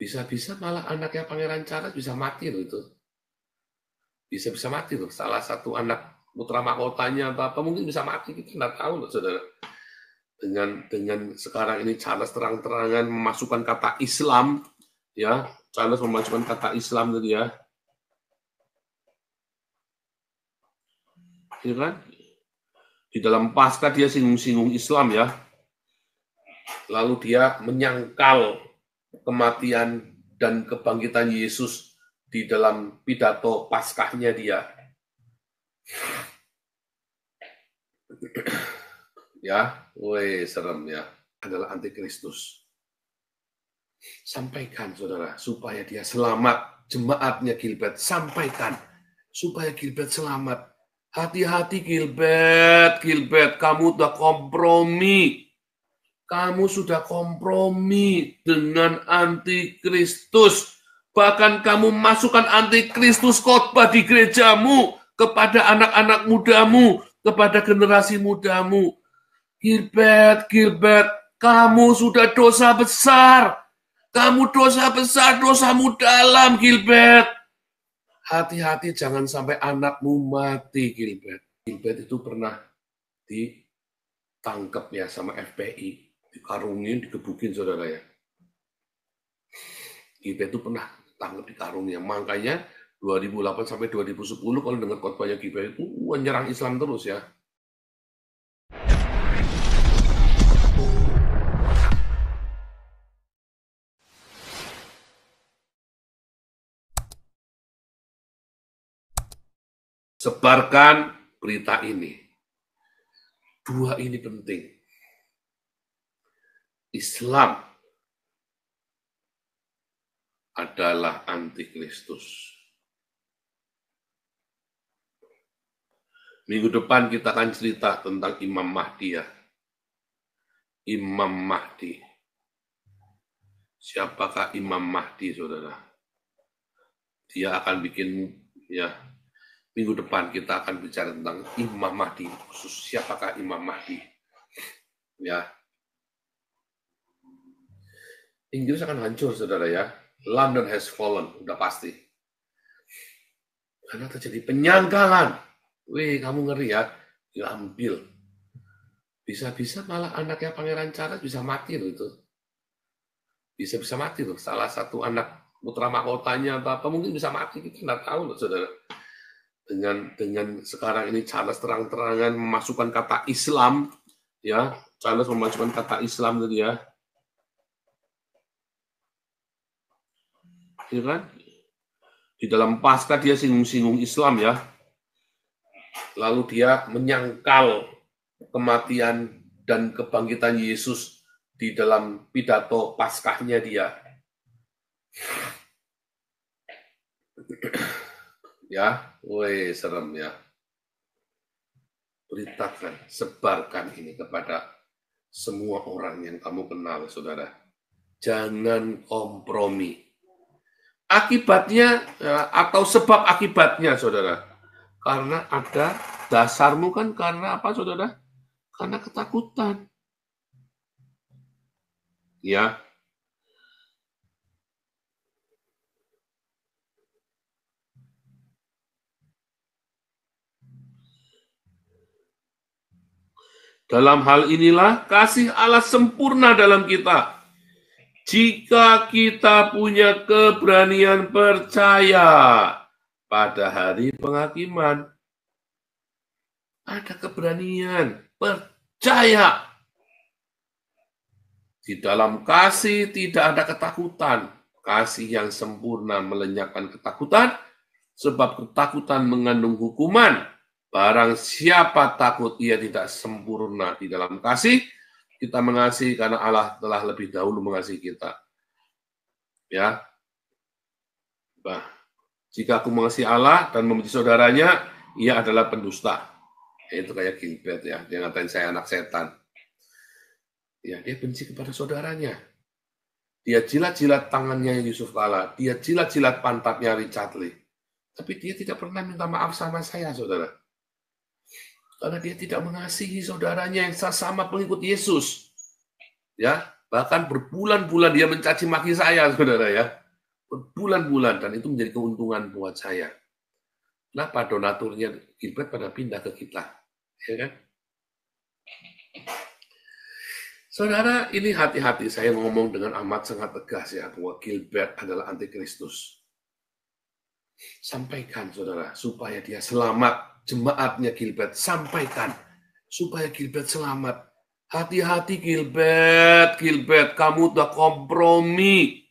Bisa-bisa malah anaknya Pangeran Charles bisa mati loh itu. Bisa-bisa mati loh. Salah satu anak putra mahkotanya atau apa mungkin bisa mati, kita nggak tahu loh saudara. Dengan sekarang ini Charles terang-terangan memasukkan kata Islam, ya Charles memasukkan kata Islam tadi ya kan? Di dalam Paskah dia singgung-singgung Islam ya. Lalu dia menyangkal kematian dan kebangkitan Yesus di dalam pidato Paskahnya dia. Ya, woi serem ya. Adalah antikristus. Sampaikan saudara, supaya dia selamat. Jemaatnya Gilbert, sampaikan. Supaya Gilbert selamat. Hati-hati Gilbert, kamu udah kompromi. Kamu sudah kompromi dengan antikristus. Bahkan kamu masukkan antikristus khotbah di gerejamu kepada anak-anak mudamu, kepada generasi mudamu. Gilbert, kamu sudah dosa besar. Kamu dosa besar, dosamu dalam, Gilbert. Hati-hati jangan sampai anakmu mati, Gilbert. Gilbert itu pernah ditangkap ya sama FBI. Dikarungin, digebukin saudara ya. Gilbert itu pernah tangkap dikarungin. Makanya 2008 sampai 2010 kalau dengar khotbahnya Gilbert itu menyerang Islam terus ya. Sebarkan berita ini. Dua ini penting. Islam adalah antikristus. Minggu depan kita akan cerita tentang Imam Mahdi ya. Imam Mahdi. Siapakah Imam Mahdi, saudara? Dia akan bikin ya. Minggu depan kita akan bicara tentang Imam Mahdi, khusus siapakah Imam Mahdi. Ya. Inggris akan hancur, saudara ya. London has fallen, udah pasti. Karena terjadi penyangkalan. Wih, kamu ngeri ya. Diambil. Bisa-bisa malah anaknya Pangeran Charles bisa mati loh itu. Bisa-bisa mati loh. Salah satu anak putra mahkotanya atau apa mungkin bisa mati, kita nggak tahu loh, saudara. Dengan sekarang ini Charles terang-terangan memasukkan kata Islam, ya Charles memasukkan kata Islam tadi ya kan? Di dalam Paskah dia singgung-singgung Islam ya. Lalu dia menyangkal kematian dan kebangkitan Yesus di dalam pidato Paskahnya dia. Ya, woi serem ya. Beritakan, sebarkan ini kepada semua orang yang kamu kenal, saudara. Jangan kompromi. Akibatnya atau sebab akibatnya, saudara. Karena ada dasarmu kan karena apa, saudara? Karena ketakutan. Ya. Dalam hal inilah kasih Allah sempurna dalam kita. Jika kita punya keberanian percaya pada hari penghakiman, ada keberanian percaya. Di dalam kasih tidak ada ketakutan. Kasih yang sempurna melenyapkan ketakutan, sebab ketakutan mengandung hukuman. Barang siapa takut ia tidak sempurna di dalam kasih. Kita mengasihi karena Allah telah lebih dahulu mengasihi kita. Ya. Bah, jika aku mengasihi Allah dan membenci saudaranya, ia adalah pendusta. Itu kayak Gilbert ya, dia ngatain saya anak setan. Ya, dia benci kepada saudaranya. Dia jilat-jilat tangannya Yusuf Kala, dia jilat-jilat pantatnya Richard Lee. Tapi dia tidak pernah minta maaf sama saya, saudara. Karena dia tidak mengasihi saudaranya yang sama pengikut Yesus. Ya, Bahkan berbulan-bulan dia mencaci maki saya, saudara ya. Berbulan-bulan, dan itu menjadi keuntungan buat saya. Kenapa donaturnya Gilbert pada pindah ke kita? Ya kan? Saudara, ini hati-hati saya ngomong dengan amat sangat tegas ya, bahwa Gilbert adalah antikristus. Sampaikan, saudara, supaya dia selamat. Jemaatnya Gilbert, sampaikan supaya Gilbert selamat. Hati-hati Gilbert, kamu udah kompromi.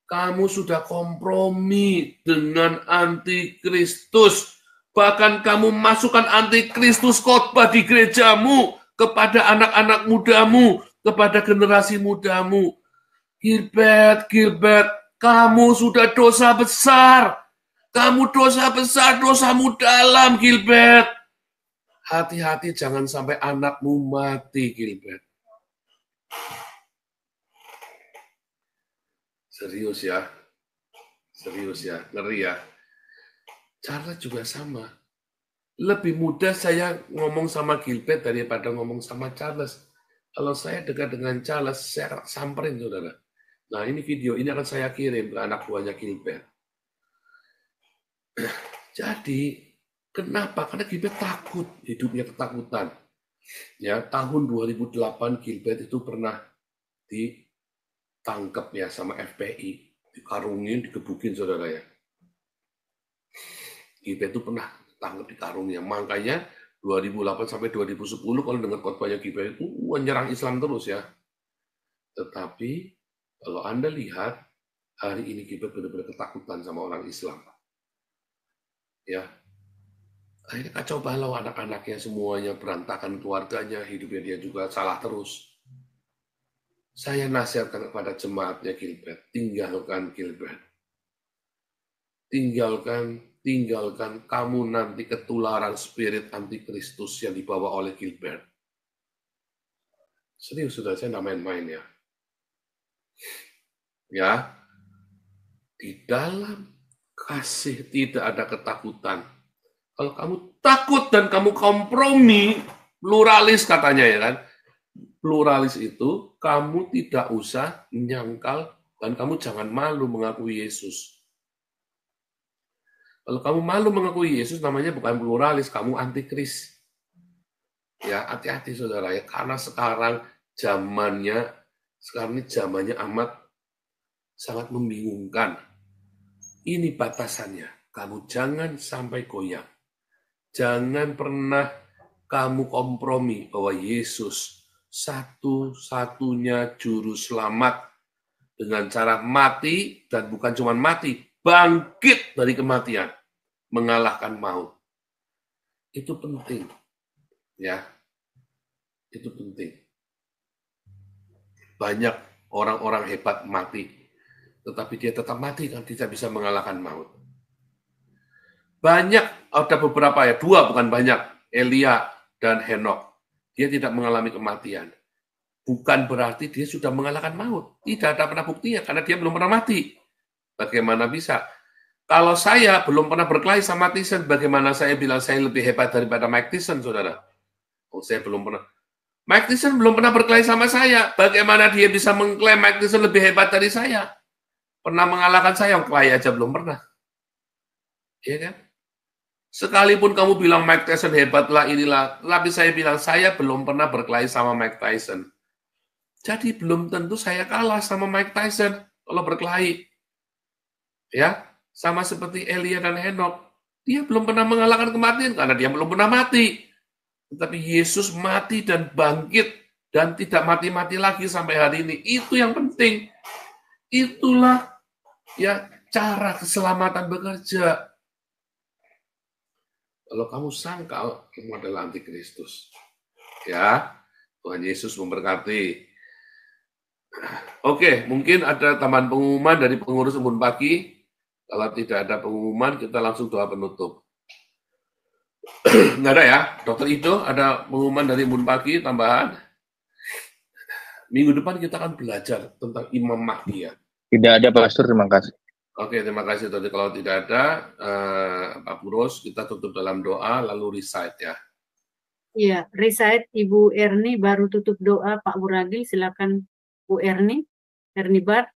Kamu sudah kompromi dengan antikristus. Bahkan kamu masukkan antikristus khotbah di gerejamu kepada anak-anak mudamu, kepada generasi mudamu. Gilbert, kamu sudah dosa besar. Kamu dosa besar, dosamu dalam, Gilbert. Hati-hati jangan sampai anakmu mati, Gilbert. Serius ya, ngeri ya. Charles juga sama. Lebih mudah saya ngomong sama Gilbert daripada ngomong sama Charles. Kalau saya dekat dengan Charles, saya samperin, saudara. Nah, ini video, ini akan saya kirim ke anak buahnya Gilbert. Jadi, kenapa? Karena Gilbert takut, hidupnya ketakutan. Ya, tahun 2008 Gilbert itu pernah ditangkap ya sama FPI, dikarungin, digebukin, saudara ya. Gilbert itu pernah ditangkap dikarungin. Makanya 2008 sampai 2010 kalau dengar khotbahnya Gilbert itu menyerang Islam terus ya. Tetapi kalau Anda lihat hari ini Gilbert benar-benar ketakutan sama orang Islam. Ya, akhirnya kacau balau, anak-anaknya semuanya berantakan, keluarganya, hidupnya dia juga salah terus. Saya nasihatkan kepada jemaatnya Gilbert, tinggalkan Gilbert. Tinggalkan kamu nanti ketularan spirit antikristus yang dibawa oleh Gilbert. Serius, sudah saya nggak main-main ya. Ya, di dalam kasih tidak ada ketakutan. Kalau kamu takut dan kamu kompromi, pluralis katanya ya kan, pluralis itu kamu tidak usah menyangkal dan kamu jangan malu mengakui Yesus. Kalau kamu malu mengakui Yesus, namanya bukan pluralis, kamu antikris. Ya, hati-hati saudara ya, karena sekarang ini zamannya amat sangat membingungkan. Ini batasannya, kamu jangan sampai goyang. Jangan pernah kamu kompromi bahwa Yesus satu-satunya juru selamat dengan cara mati, dan bukan cuma mati, bangkit dari kematian, mengalahkan maut. Itu penting. Ya. Itu penting. Banyak orang-orang hebat mati, tetapi dia tetap mati kan tidak bisa mengalahkan maut. Banyak, ada beberapa ya, dua bukan banyak, Elia dan Henok. Dia tidak mengalami kematian. Bukan berarti dia sudah mengalahkan maut. Tidak ada pernah buktinya, karena dia belum pernah mati. Bagaimana bisa? Kalau saya belum pernah berkelahi sama Tyson, bagaimana saya bilang saya lebih hebat daripada Mike Tyson, saudara? Oh, saya belum pernah. Mike Tyson belum pernah berkelahi sama saya. Bagaimana dia bisa mengklaim Mike Tyson lebih hebat dari saya? Pernah mengalahkan saya, kelahi aja belum pernah. Iya kan? Sekalipun kamu bilang Mike Tyson hebatlah inilah, tapi saya bilang saya belum pernah berkelahi sama Mike Tyson. Jadi belum tentu saya kalah sama Mike Tyson kalau berkelahi. Ya, sama seperti Elia dan Henok. Dia belum pernah mengalahkan kematian karena dia belum pernah mati. Tetapi Yesus mati dan bangkit dan tidak mati-mati lagi sampai hari ini. Itu yang penting. Itulah ya cara keselamatan bekerja. Kalau kamu sangkal, kamu adalah antikristus. Ya, Tuhan Yesus memberkati. Oke, mungkin ada tambahan pengumuman dari pengurus Embun Pagi. Kalau tidak ada pengumuman, kita langsung doa penutup. Nggak ada ya, Dokter Ido, ada pengumuman dari Embun Pagi tambahan? Minggu depan kita akan belajar tentang Imam Mahdi ya. Tidak ada, Pastor, terima kasih. Oke, terima kasih. Tadi kalau tidak ada, Pak Burus, kita tutup dalam doa, lalu recite ya. Iya, recite Ibu Erni, baru tutup doa Pak Buragil, silakan. Bu Erni Bar.